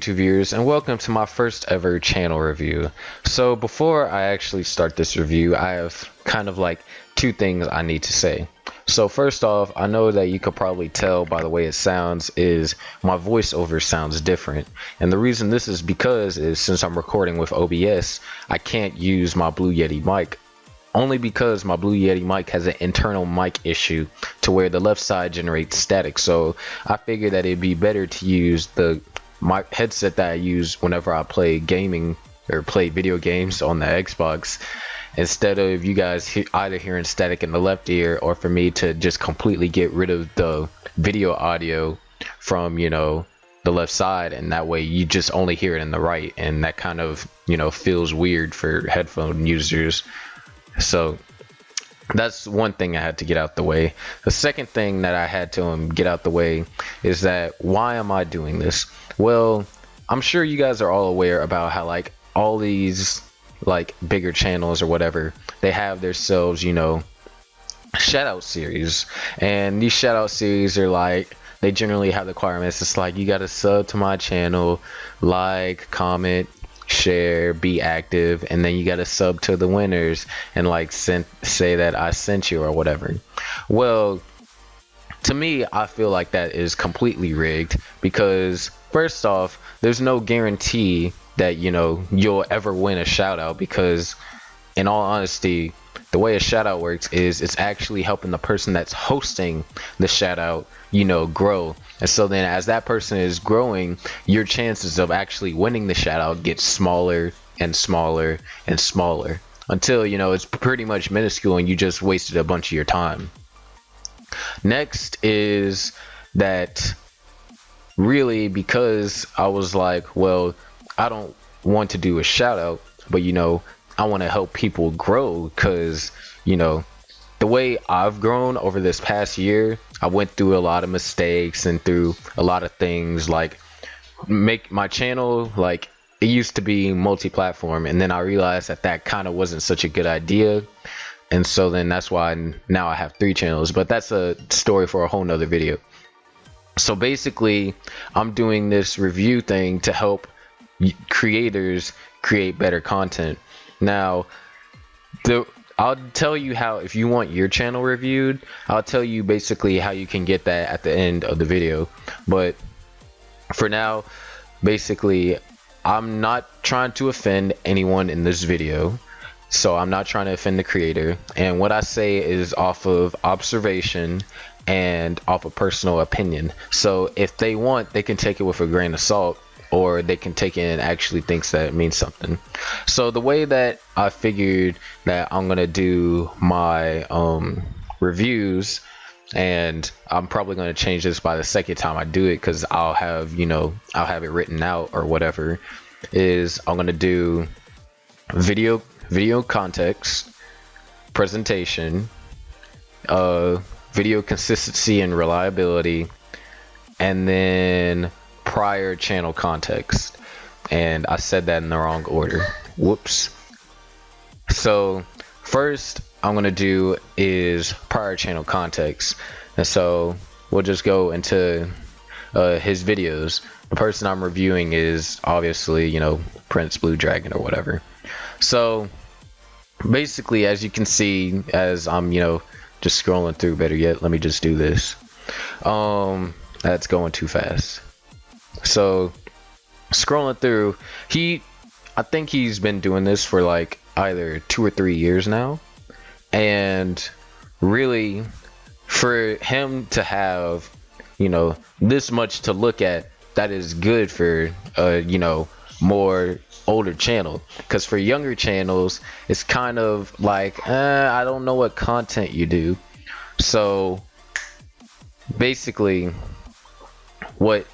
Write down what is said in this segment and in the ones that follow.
To viewers, and welcome to my first ever channel review. So before I actually start this review, I have kind of like two things I need to say. So first off, I know that you could probably tell by the way it sounds is my voiceover sounds different, and the reason this is because is since I'm recording with OBS, I can't use my Blue Yeti mic, only because my Blue Yeti mic has an internal mic issue to where the left side generates static. So I figured that it'd be better to use my headset that I use whenever I play gaming or play video games on the Xbox, instead of you guys either hearing static in the left ear, or for me to just completely get rid of the video audio from the left side, and that way you just only hear it in the right, and that kind of feels weird for headphone users. So that's one thing I had to get out the way. The second thing that I had to get out the way is that why am I doing this? Well, I'm sure you guys are all aware about how like all these like bigger channels or whatever, they have themselves, shout out series, and these shout out series are like, they generally have the requirements. It's like you gotta sub to my channel, like, comment, share, be active, and then you gotta sub to the winners and like say that I sent you or whatever. Well, to me, I feel like that is completely rigged, because first off, there's no guarantee that you'll ever win a shout out, because in all honesty, the way a shout out works is it's actually helping the person that's hosting the shout out grow. And so then as that person is growing, your chances of actually winning the shout out get smaller and smaller and smaller, until it's pretty much minuscule and you just wasted a bunch of your time. Next is that really, because I was like, well, I don't want to do a shout out, but I want to help people grow, because the way I've grown over this past year, I went through a lot of mistakes and through a lot of things, like make my channel, like it used to be multi-platform, and then I realized that kind of wasn't such a good idea, and so then that's why now I have 3 channels, but that's a story for a whole nother video. So basically, I'm doing this review thing to help creators create better content. Now, I'll tell you how, if you want your channel reviewed, I'll tell you basically how you can get that at the end of the video. But for now, basically, I'm not trying to offend anyone in this video. So I'm not trying to offend the creator, and what I say is off of observation and off of personal opinion. So if they want, they can take it with a grain of salt, or they can take it and actually thinks that it means something. So the way that I figured that I'm gonna do my reviews, and I'm probably gonna change this by the second time I do it, because I'll have I'll have it written out or whatever, is I'm gonna do video context, presentation, video consistency and reliability, and then prior channel context. And I said that in the wrong order, whoops. So first I'm gonna do is prior channel context, and so we'll just go into his videos. The person I'm reviewing is obviously Prince BlueDragon or whatever. So basically, as you can see, as I'm just scrolling through, better yet, let me just do this, that's going too fast. So scrolling through, I think he's been doing this for like either 2 or 3 years now, and really for him to have this much to look at, that is good for more older channel, because for younger channels it's kind of like I don't know what content you do. So basically what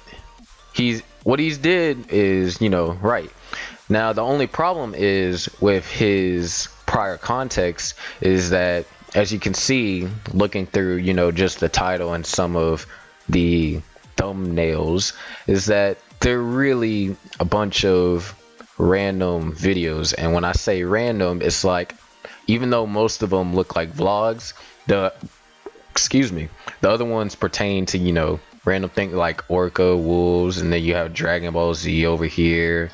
he's did is right. Now the only problem is with his prior context is that, as you can see looking through just the title and some of the thumbnails, is that they're really a bunch of random videos. And when I say random, it's like, even though most of them look like vlogs, the other ones pertain to random things like Orca, Wolves, and then you have Dragon Ball Z over here,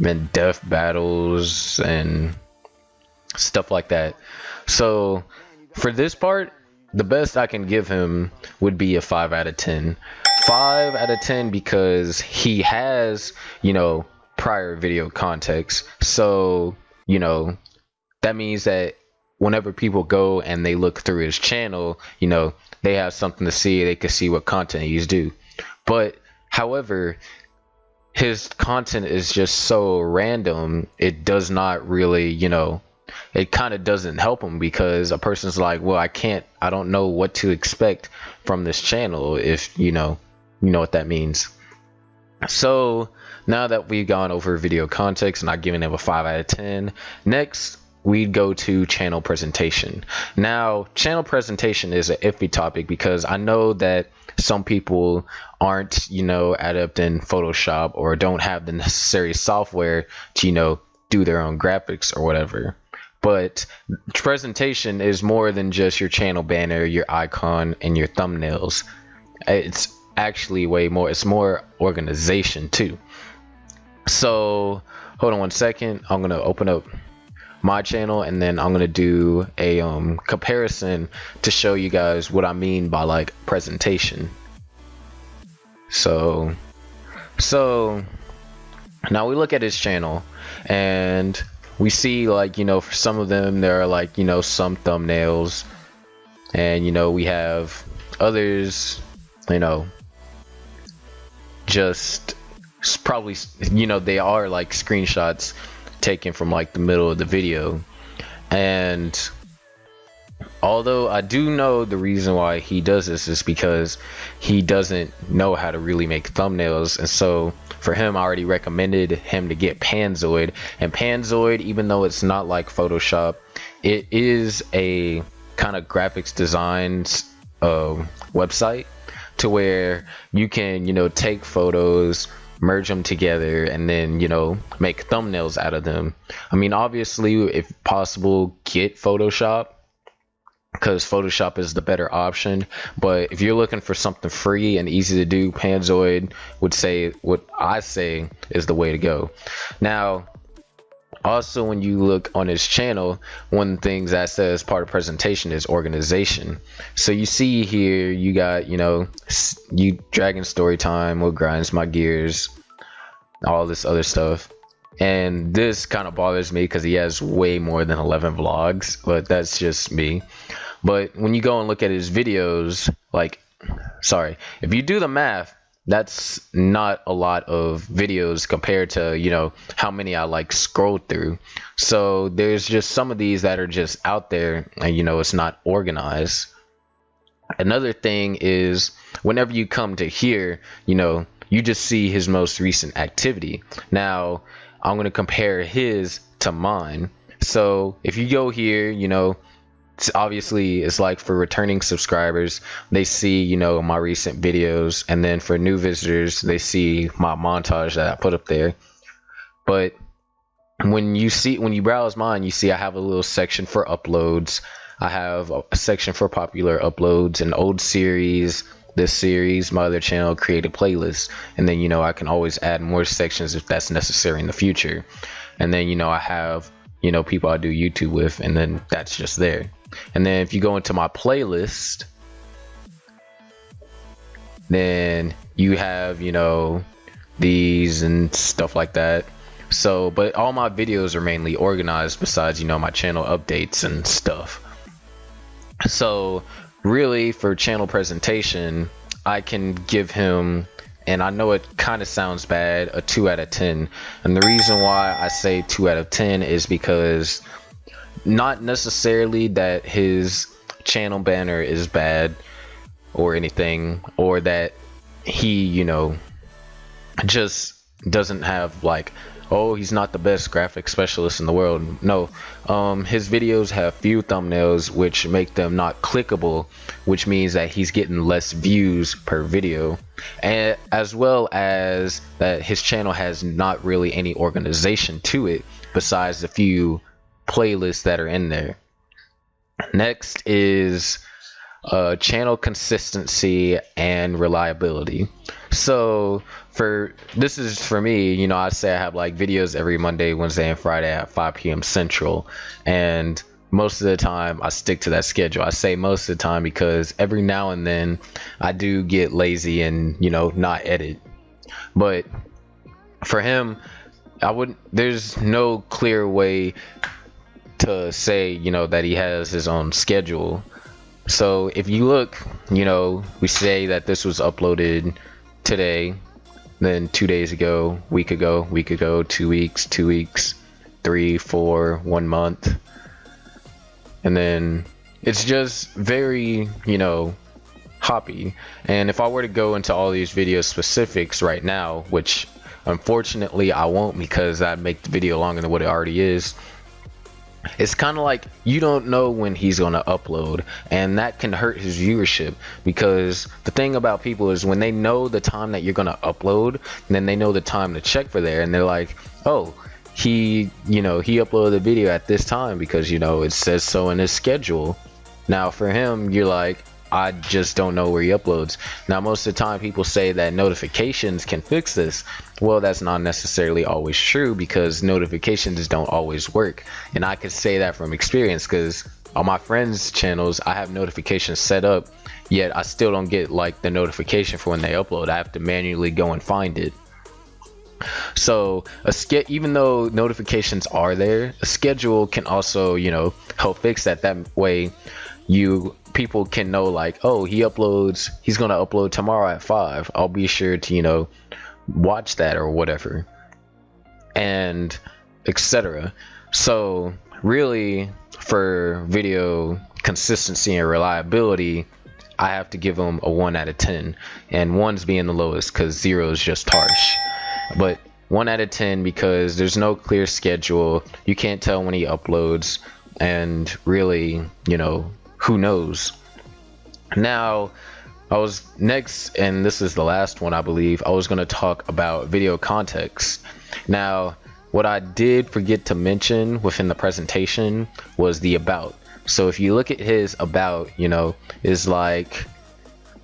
and Death Battles and stuff like that. So for this part, the best I can give him would be a 5 out of 10. 5 out of 10 because he has, prior video context. So, that means that whenever people go and they look through his channel, they have something to see. They can see what content he's do. But however, his content is just so random, it does not really, it kind of doesn't help him, because a person's like, well, I don't know what to expect from this channel, if you know what that means. So now that we've gone over video context and I've given him a 5 out of 10, next we'd go to channel presentation. Now, channel presentation is an iffy topic because I know that some people aren't, adept in Photoshop or don't have the necessary software to, do their own graphics or whatever. But presentation is more than just your channel banner, your icon, and your thumbnails. It's actually way more. It's more organization too. So hold on one second. I'm gonna open up my channel and then I'm gonna do a comparison to show you guys what I mean by like presentation. So now we look at his channel and we see, like, for some of them there are like, some thumbnails, and we have others, just probably, they are like screenshots taken from like the middle of the video. And although I do know the reason why he does this is because he doesn't know how to really make thumbnails, and so for him I already recommended him to get Panzoid. And Panzoid, even though it's not like Photoshop, it is a kind of graphics design website, to where you can take photos, merge them together, and then make thumbnails out of them. I mean, obviously, if possible, get Photoshop, because Photoshop is the better option. But if you're looking for something free and easy to do, Panzoid would say what I say is the way to go. Now, also, when you look on his channel, one of the things that says part of presentation is organization. So you see here, you got, you Dragon story time, what grinds my gears, all this other stuff. And this kind of bothers me because he has way more than 11 vlogs, but that's just me. But when you go and look at his videos, if you do the math, that's not a lot of videos compared to how many I like scrolled through. So there's just some of these that are just out there, and it's not organized. Another thing is, whenever you come to here, you just see his most recent activity. Now I'm going to compare his to mine. So if you go here, obviously it's like for returning subscribers, they see my recent videos, and then for new visitors, they see my montage that I put up there. But when you browse mine, you see I have a little section for uploads. I have a section for popular uploads, an old series, this series, my other channel, create a playlist, and then I can always add more sections if that's necessary in the future. And then I have people I do YouTube with, and then that's just there. And then if you go into my playlist, then you have these and stuff like that. So, but all my videos are mainly organized besides my channel updates and stuff. So really, for channel presentation, I can give him, and I know it kind of sounds bad, a 2 out of 10. And the reason why I say 2 out of 10 is because not necessarily that his channel banner is bad or anything, or that he just doesn't have he's not the best graphic specialist in the world. No, his videos have few thumbnails, which make them not clickable, which means that he's getting less views per video, and as well as that his channel has not really any organization to it besides the few playlists that are in there. Next is channel consistency and reliability. So for this is for me, I say I have like videos every Monday, Wednesday, and Friday at 5 p.m. Central, and most of the time I stick to that schedule. I say most of the time because every now and then I do get lazy and not edit. But for him, there's no clear way to say that he has his own schedule. So if you look, we say that this was uploaded today, then 2 days ago, week ago, 2 weeks, 2 weeks, 3, 4, 1 month. And then it's just very, hoppy. And if I were to go into all these video specifics right now, which unfortunately I won't because that'd make the video longer than what it already is, it's kind of like you don't know when he's going to upload, and that can hurt his viewership, because the thing about people is when they know the time that you're going to upload, then they know the time to check for there, and they're like, oh, he uploaded a video at this time because it says so in his schedule. Now for him, you're like, I just don't know where he uploads. Now most of the time people say that notifications can fix this. Well, that's not necessarily always true, because notifications don't always work. And I can say that from experience, because on my friends' channels I have notifications set up, yet I still don't get like the notification for when they upload. I have to manually go and find it. So even though notifications are there, a schedule can also help fix that. That way people can know like, oh, he's gonna upload tomorrow at 5. I'll be sure to watch that or whatever, and etc. So really, for video consistency and reliability, I have to give him a 1 out of 10, and 1's being the lowest because 0 is just harsh. But 1 out of 10 because there's no clear schedule. You can't tell when he uploads, and really, who knows? Now, I was next, and this is the last one I believe, I was going to talk about video context. Now, what I did forget to mention within the presentation was the about. So if you look at his about, is like,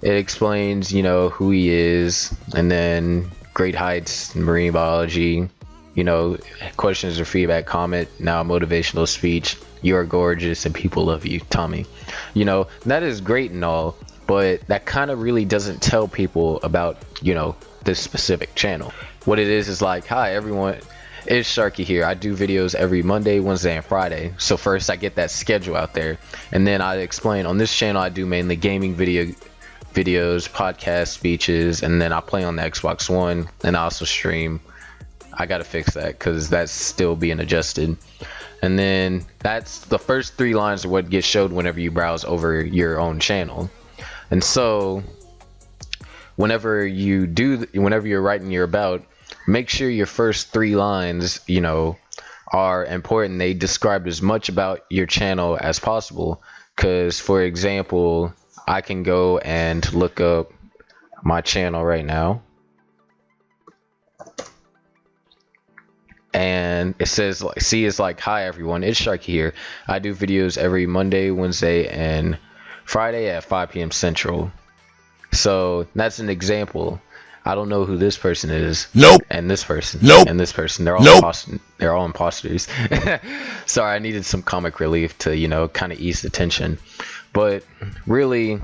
it explains, who he is, and then great heights, marine biology, questions or feedback, comment, now motivational speech, you are gorgeous and people love you, Tommy. That is great and all, but that kind of really doesn't tell people about this specific channel. What it is like, hi everyone, it's Sharky here. I do videos every Monday, Wednesday, and Friday. So first I get that schedule out there, and then I explain on this channel I do mainly gaming videos, podcast speeches, and then I play on the Xbox One, and I also stream. I gotta fix that because that's still being adjusted. And then that's the first 3 lines of what gets showed whenever you browse over your own channel. And so whenever you're writing your about, make sure your first 3 lines are important. They describe as much about your channel as possible, because for example, I can go and look up my channel right now, and it says like, see, it's like, hi everyone, it's Sharky here. I do videos every Monday, Wednesday, and Friday at 5 p.m. Central. So that's an example. I don't know who this person is. Nope. And this person. Nope. And this person. They're all they're all imposters. Sorry, I needed some comic relief to kind of ease the tension. But really,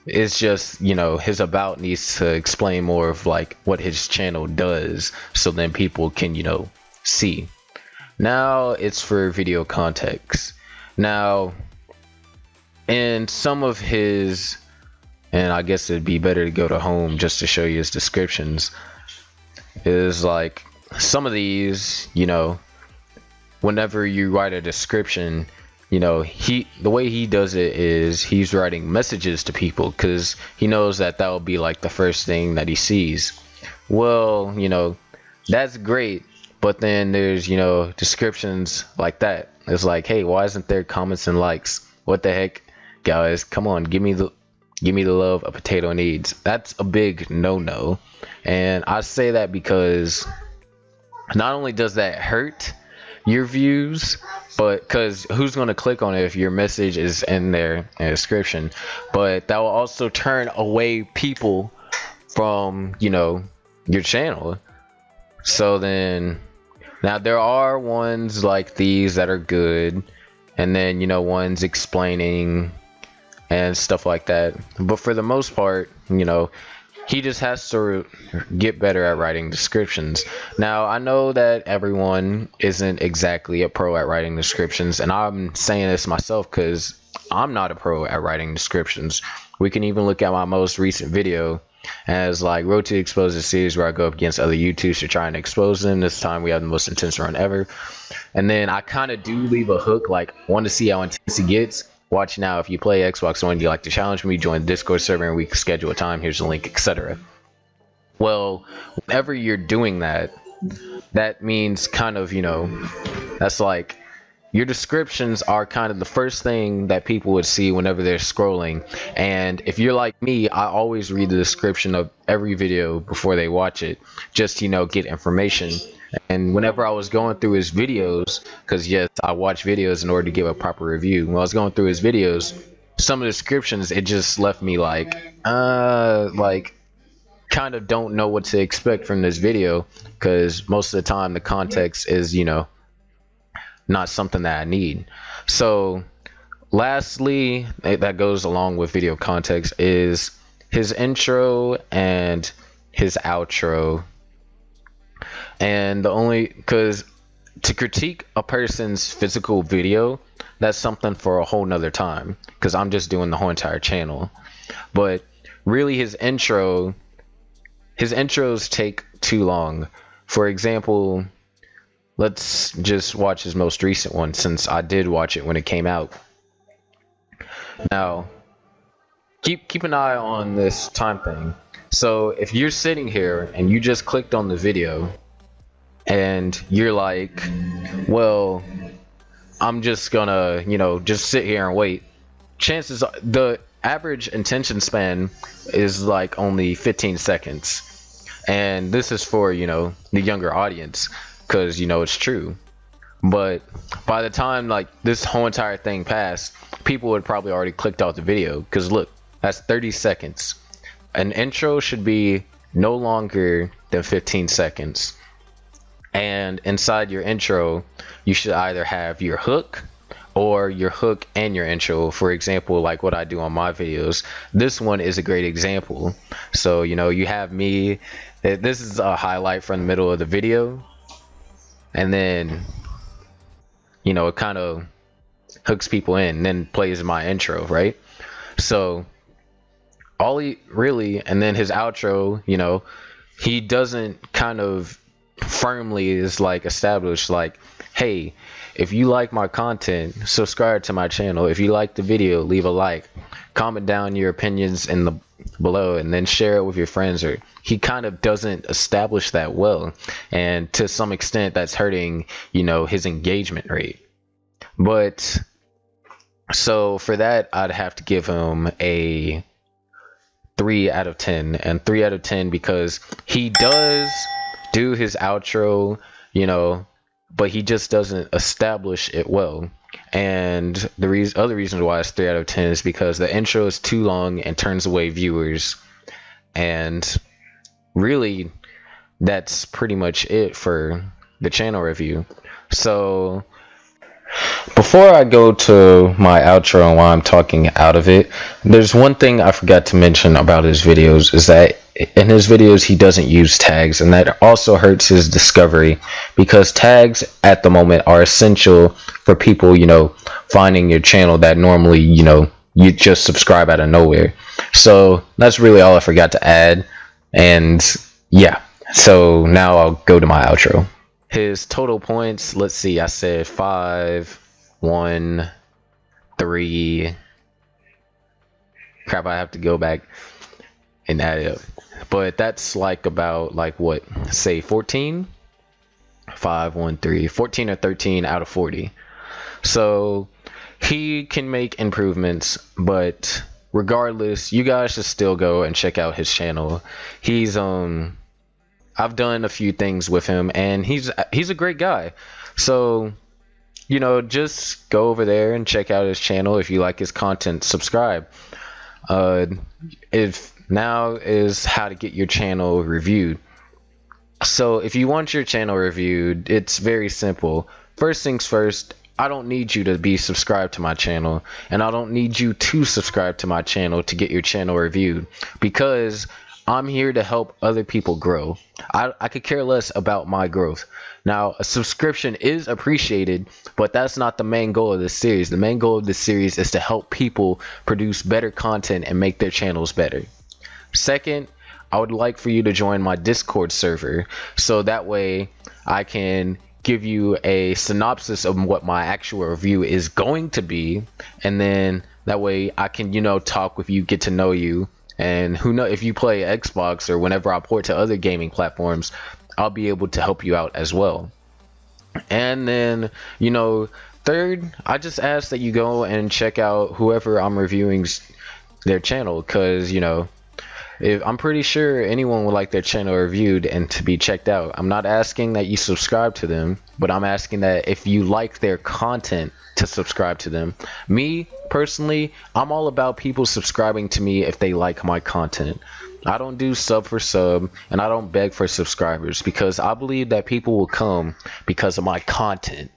it's just his about needs to explain more of like what his channel does, so then people can see. Now it's for video context. Now in some of his, and I guess it'd be better to go to home just to show you his descriptions, is like some of these, whenever you write a description, the way he does it is he's writing messages to people, because he knows that will be like the first thing that he sees. Well, that's great, but then there's descriptions like that. It's like, hey, why isn't there comments and likes? What the heck, guys? Come on, give me the love a potato needs. That's a big no-no. And I say that because not only does that hurt your views, but because who's going to click on it if your message is in there in the description? But that will also turn away people from, you know, your channel. So then, now there are ones like these that are good, and then, you know, ones explaining and stuff like that. But for the most part, you know, he just has to get better at writing descriptions. Now, I know that everyone isn't exactly a pro at writing descriptions, and I'm saying this myself because I'm not a pro at writing descriptions. We can even look at my most recent video as like Road to Expose series, where I go up against other YouTubers to try and expose them. This time we have the most intense run ever. And then I kind of do leave a hook, like, want to see how intense it gets. Watch now. If you play Xbox One, you like to challenge me, join the Discord server and we can schedule a time. Here's the link, etc. Well, whenever you're doing that, that means kind of, you know, that's like your descriptions are kind of the first thing that people would see whenever they're scrolling. And if you're like me, I always read the description of every video before they watch it, just, you know, get information. And whenever I was going through his videos, because yes, I watch videos in order to give a proper review. When I was going through his videos, some of the descriptions, it just left me like kind of don't know what to expect from this video, because most of the time the context is, you know, not something that I need. So lastly, that goes along with video context, is his intro and his outro. And the only, because to critique a person's physical video, that's something for a whole nother time, because I'm just doing the whole entire channel. But really, his intros take too long. For example, let's just watch his most recent one, since I did watch it when it came out. Now, keep an eye on this time thing. So if you're sitting here and you just clicked on the video and you're like, well, I'm just gonna, you know, just sit here and wait, chances are the average attention span is like only 15 seconds. And this is for, you know, the younger audience, because, you know, it's true. But by the time like this whole entire thing passed, people would probably already clicked off the video, because look, that's 30 seconds. An intro should be no longer than 15 seconds. And inside your intro, you should either have your hook or your hook and your intro. For example, like what I do on my videos. This one is a great example. So, you know, you have me. This is a highlight from the middle of the video. And then, you know, it kind of hooks people in and then plays my intro, right? So all he really, and then his outro, you know, he doesn't kind of firmly is like established like, hey, if you like my content, subscribe to my channel. If you like the video, leave a like, comment down your opinions in the below, and then share it with your friends. Or he kind of doesn't establish that well, and to some extent that's hurting, you know, his engagement rate. But so for that, I'd have to give him a 3 out of 10, and 3 out of 10 because he does do his outro, you know, but he just doesn't establish it well. And the other reasons why it's 3 out of 10 is because the intro is too long and turns away viewers. And really, that's pretty much it for the channel review. So before I go to my outro and why I'm talking out of it, there's one thing I forgot to mention about his videos, is that in his videos he doesn't use tags, and that also hurts his discovery, because tags at the moment are essential for people, you know, finding your channel that normally, you know, you just subscribe out of nowhere. So that's really all I forgot to add. And yeah, so now I'll go to my outro. His total points, let's see, I said 5, 1, 3. Crap, I have to go back and add it up. But that's like about, like, what, say 14? 5, 1, 3, 14 or 13 out of 40. So he can make improvements, but regardless, you guys should still go and check out his channel. He's I've done a few things with him, and he's a great guy. So, you know, just go over there and check out his channel. If you like his content, subscribe. uh if now is how to get your channel reviewed. So if you want your channel reviewed, it's very simple. First things first, I don't need you to be subscribed to my channel, and I don't need you to subscribe to my channel to get your channel reviewed, because I'm here to help other people grow. I could care less about my growth. Now, a subscription is appreciated, but that's not the main goal of this series. The main goal of this series is to help people produce better content and make their channels better. Second, I would like for you to join my Discord server, so that way I can give you a synopsis of what my actual review is going to be, and then that way I can, you know, talk with you, get to know you, and who know, if you play Xbox or whenever I port to other gaming platforms, I'll be able to help you out as well. And then, you know, third, I just ask that you go and check out whoever I'm reviewing their channel, because, you know, if I'm pretty sure anyone would like their channel reviewed and to be checked out. I'm not asking that you subscribe to them, but I'm asking that if you like their content, to subscribe to them. Me personally, I'm all about people subscribing to me if they like my content. I don't do sub for sub, and I don't beg for subscribers, because I believe that people will come because of my content.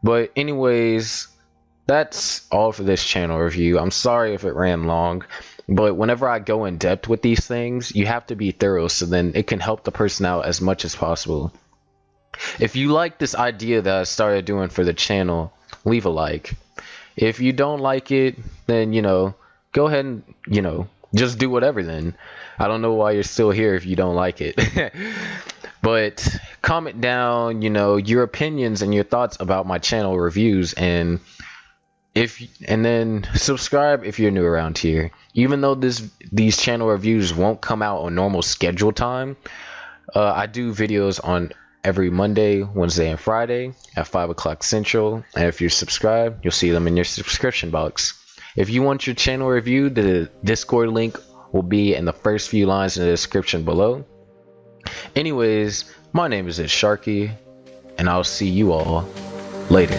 But anyways, that's all for this channel review. I'm sorry if it ran long, but whenever I go in depth with these things, you have to be thorough, so then it can help the person out as much as possible. If you like this idea that I started doing for the channel, leave a like. If you don't like it, then, you know, go ahead and, you know, just do whatever then. I don't know why you're still here if you don't like it. But comment down, you know, your opinions and your thoughts about my channel reviews, and then subscribe if you're new around here. Even though these channel reviews won't come out on normal schedule time, I do videos on every Monday, Wednesday, and Friday at 5 o'clock Central, and if you're subscribed, you'll see them in your subscription box. If you want your channel reviewed, the Discord link will be in the first few lines in the description below. Anyways, my name is ITZsharky, and I'll see you all later.